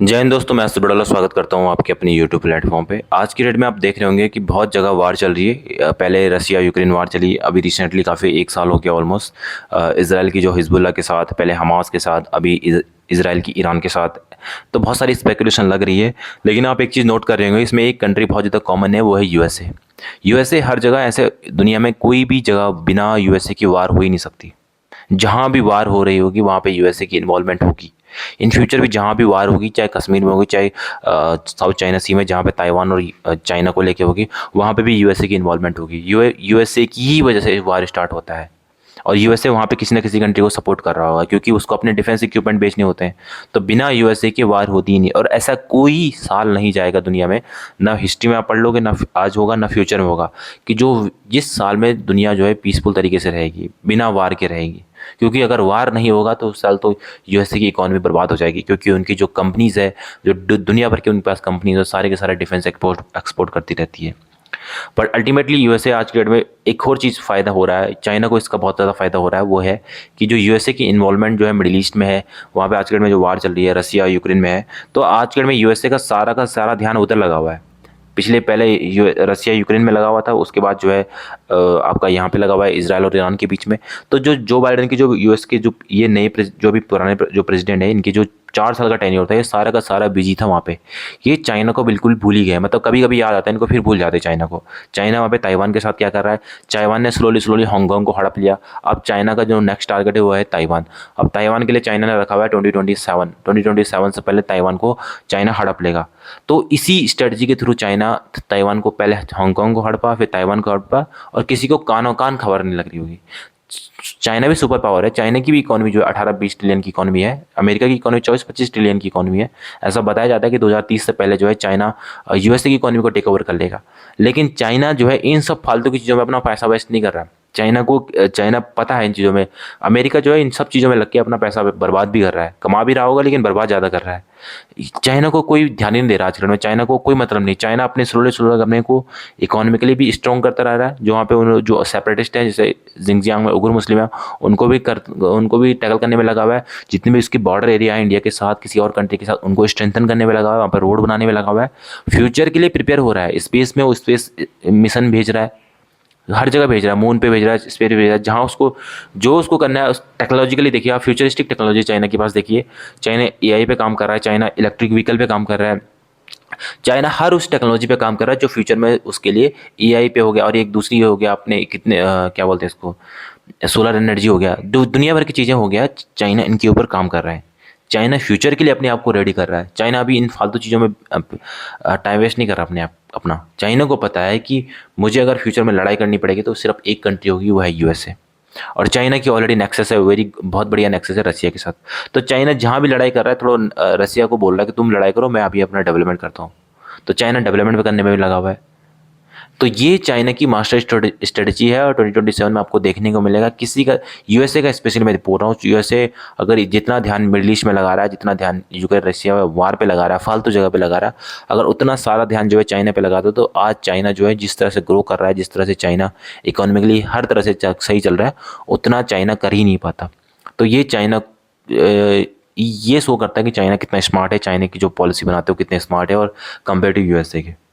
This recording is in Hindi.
जय हिंद दोस्तों, मैं असद बड़ाला स्वागत करता हूं आपके अपनी यूट्यूब प्लेटफॉर्म पे। आज की डेट में आप देख रहे होंगे कि बहुत जगह वार चल रही है। पहले रसिया यूक्रेन वार चली, अभी रिसेंटली काफ़ी 1 साल हो गया ऑलमोस्ट। इसराइल की जो हिजबुल्ला के साथ, पहले हमास के साथ, अभी इसराइल की ईरान के साथ। तो बहुत सारी स्पेकुलेशन लग रही है। लेकिन आप एक चीज़ नोट कर रहे होंगे, इसमें एक कंट्री बहुत ज़्यादा कॉमन है, वो है यूएसए। यूएसए हर जगह, ऐसे दुनिया में कोई भी जगह बिना यूएसए की वार हो ही नहीं सकती। जहाँ भी वार हो रही होगी वहाँ पे यूएसए की इन्वॉल्वमेंट होगी। इन फ्यूचर भी जहाँ भी वार होगी, चाहे कश्मीर में होगी, चाहे साउथ चाइना सी में जहाँ पे ताइवान और चाइना को लेके होगी, वहाँ पे भी यूएसए की इन्वॉल्वमेंट होगी। यूएसए की ही वजह से वार स्टार्ट होता है। और यूएसए वहाँ पे किसी न किसी कंट्री को सपोर्ट कर रहा होगा, क्योंकि उसको अपने डिफेंस इक्विपमेंट बेचने होते हैं। तो बिना यूएसए के वार होती ही नहीं। और ऐसा कोई साल नहीं जाएगा दुनिया में, ना हिस्ट्री में आप पढ़ लोगे, ना आज होगा, ना फ्यूचर में होगा, कि जो जिस साल में दुनिया जो है पीसफुल तरीके से रहेगी, बिना वार के रहेगी। क्योंकि अगर वार नहीं होगा तो उस साल तो यूएसए की इकोनॉमी बर्बाद हो जाएगी, क्योंकि उनकी जो कंपनीज है, जो दुनिया भर के उनके पास कंपनीज है, सारे के सारे डिफेंस एक्सपोर्ट करती रहती है। पर अल्टीमेटली यूएसए आज के डेट में एक और चीज़ फ़ायदा हो रहा है, चाइना को इसका बहुत ज़्यादा फ़ायदा हो रहा है। वो है कि जो यूएसए की इन्वॉल्वमेंट जो है मिडिल ईस्ट में है, वहाँ पे आज के डेट में जो वार चल रही है रसिया यूक्रेन में है, तो आज के डेट में यूएसए का सारा ध्यान उधर लगा हुआ है। पिछले पहले रसिया यूक्रेन में लगा हुआ था, उसके बाद जो है आपका यहाँ पे लगा हुआ है इसराइल और ईरान के बीच में। तो जो बाइडेन की जो यूएस के जो ये नए जो भी पुराने जो प्रेसिडेंट है, इनके जो 4 साल का टेन्योर था, ये सारा का सारा बिजी था वहाँ पे। ये चाइना को बिल्कुल भूल ही गए, मतलब कभी कभी याद आता है इनको, फिर भूल जाते हैं चाइना को। चाइना वहाँ पे ताइवान के साथ क्या कर रहा है, चाइवान ने स्लोली स्लोली हांगकांग को हड़प लिया। अब चाइना का जो नेक्स्ट टारगेट है वो है ताइवान। अब ताइवान के लिए चाइना ने रखा हुआ है 2027 से पहले ताइवान को चाइना हड़प लेगा। तो इसी स्ट्रेटजी के थ्रू चाइना ताइवान को, पहले हांगकांग को हड़पा, फिर ताइवान को हड़पा, और किसी को कानों कान खबर नहीं लग रही होगी। चाइना भी सुपर पावर है। चाइना की भी इकोनॉमी जो है 18-20 ट्रिलियन की इकोनॉमी है। अमेरिका की इकोनॉमी 24-25 ट्रिलियन की इकोनॉमी है। ऐसा बताया जाता है कि 2030 से पहले जो है चाइना यूएसए की इकोनॉमी को टेक ओवर कर लेगा। लेकिन चाइना जो है इन सब फालतू की चीज़ों में अपना पैसा वेस्ट नहीं कर रहा है। चाइना पता है इन चीज़ों में। अमेरिका जो है इन सब चीज़ों में लग के अपना पैसा बर्बाद भी कर रहा है, कमा भी रहा होगा लेकिन बर्बाद ज़्यादा कर रहा है। चाइना को कोई ध्यान ही नहीं दे रहा आजकल में। चाइना को कोई मतलब नहीं। चाइना अपने स्लोली स्लोली अपने को इकोनॉमिकली भी स्ट्रॉन्ग करता रह रहा है। जो वहाँ पे जो सेपरेटिस्ट हैं, जैसे जिंगजियांग में उइगर मुस्लिम है, उनको भी टैकल करने में लगा हुआ है। जितने भी उसकी बॉर्डर एरिया है इंडिया के साथ, किसी और कंट्री के साथ, उनको स्ट्रेंथन करने में लगा हुआ है, वहाँ पर रोड बनाने में लगा हुआ है। फ्यूचर के लिए प्रिपेयर हो रहा है। स्पेस में वो स्पेस मिशन भेज रहा है, हर जगह भेज रहा है, मून पे भेज रहा है, स्पेस पे भेज रहा है, जहाँ उसको जो उसको करना है। टेक्नोलॉजिकली देखिए आप, फ्यूचरिस्टिक टेक्नोलॉजी चाइना के पास देखिए। चाइना एआई पे काम कर रहा है, चाइना इलेक्ट्रिक व्हीकल पे काम कर रहा है, चाइना हर उस टेक्नोलॉजी पे काम कर रहा है जो फ्यूचर में उसके लिए एआई पे हो गया। और एक दूसरी हो गया अपने कितने क्या बोलते हैं इसको, सोलर एनर्जी हो गया, दुनिया भर की चीज़ें हो गया। चाइना इनके ऊपर काम कर रहा है। चाइना फ्यूचर के लिए अपने आप को रेडी कर रहा है। चाइना अभी इन फालतू चीज़ों में टाइम वेस्ट नहीं कर रहा अपना। चाइना को पता है कि मुझे अगर फ्यूचर में लड़ाई करनी पड़ेगी तो सिर्फ एक कंट्री होगी, वो है यूएसए। और चाइना की ऑलरेडी नेक्सस है, वेरी बहुत बढ़िया नेक्सस है रसिया के साथ। तो चाइना जहाँ भी लड़ाई कर रहा है, थोड़ा रसिया को बोल रहा है कि तुम लड़ाई करो, मैं अभी अपना डेवलपमेंट करता हूँ। तो चाइना डेवलपमेंट भी करने में भी लगा हुआ है। तो ये चाइना की मास्टर स्ट्रेटजी है। और 2027 में आपको देखने को मिलेगा किसी का, यूएसए का स्पेशली मैं बोल रहा हूँ। यूएसए अगर जितना ध्यान मिडिल ईस्ट में लगा रहा है, जितना ध्यान यूक्रेन रशिया वार पे लगा रहा है, फालतू जगह पे लगा रहा है, अगर उतना सारा ध्यान जो है चाइना पे लगाता तो आज चाइना जो है जिस तरह से ग्रो कर रहा है, जिस तरह से चाइना इकोनॉमिकली हर तरह से सही चल रहा है, उतना चाइना कर ही नहीं पाता। तो ये चाइना ये शो करता है कि चाइना कितना स्मार्ट है, चाइना की जो पॉलिसी बनाते हैं वो कितने स्मार्ट है और कंपेयर टू यूएसए के।